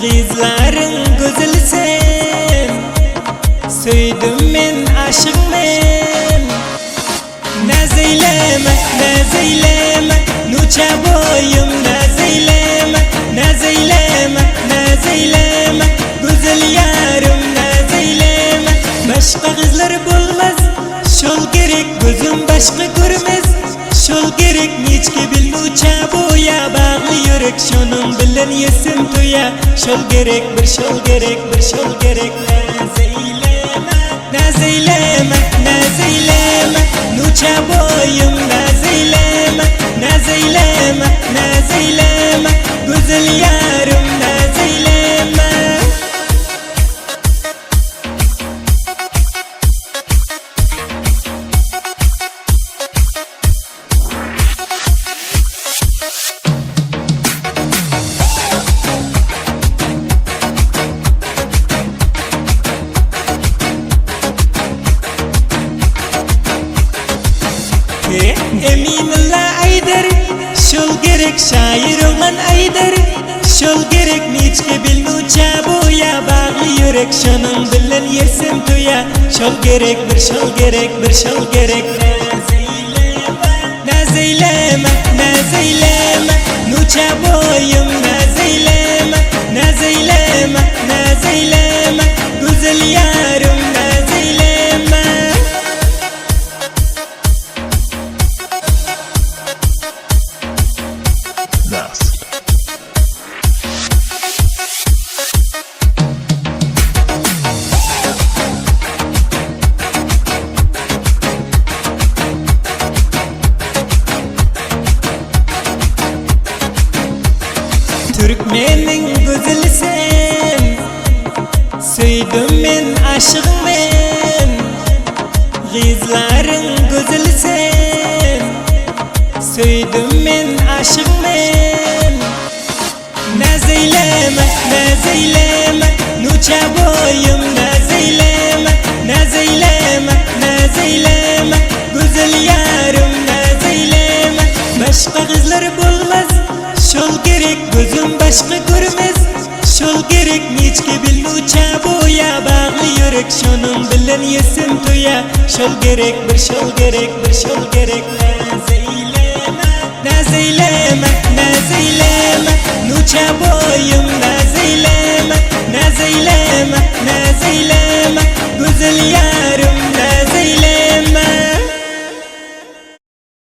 Gizlerin güzelsen, söyledim men aşık men. Nazeyleme, nazeyleme, nuça boyum nazeyleme, nazeyleme, nazeyleme, güzel yarım nazeyleme. Başka kızlar bulmaz, şol gerek gözüm başka görmez. Şol gerek niçki bil nuça boya, bağlı yürek şunun bilen yesin tuya. Şol gerek bir şol gerek bir şol gerek. Nazeyleme, nazeyleme, nazeyleme, nuça boyum nazeyleme, nazeyleme, nazeyleme, güzel yarım nazeyleme. Eminullah Aydar, şol gerek şair olan Aydar. Şol gerek niçki bil nuça boya, bağlı yürek şunun bilen yesin tuya. Şol gerek bir şol gerek bir şol gerek. Nazeyleme, nazeyleme, nazeyleme, nuça boyum nazeyleme, nazeyleme, nazeyleme, güzel yarım nazeyleme. Türkmenin güzelsen, söyledim men aşık men. Gizlerin güzelsen, söyledim men aşık men. Nazeyleme, nazeyleme, nuça boyum nazeyleme, nazeyleme, nazeyleme, güzel yarım nazeyleme. Başka kızlar bulmaz, şol gerek gözüm başka görmez. Şol gerek niçki bil nuça boya, bağlı yürek şunun bilen yesin tuya. Şol gerek bir şol gerek bir şol gerek. Nazeyleme, nazeyleme, nazeyleme, nuça boyum nazeyleme.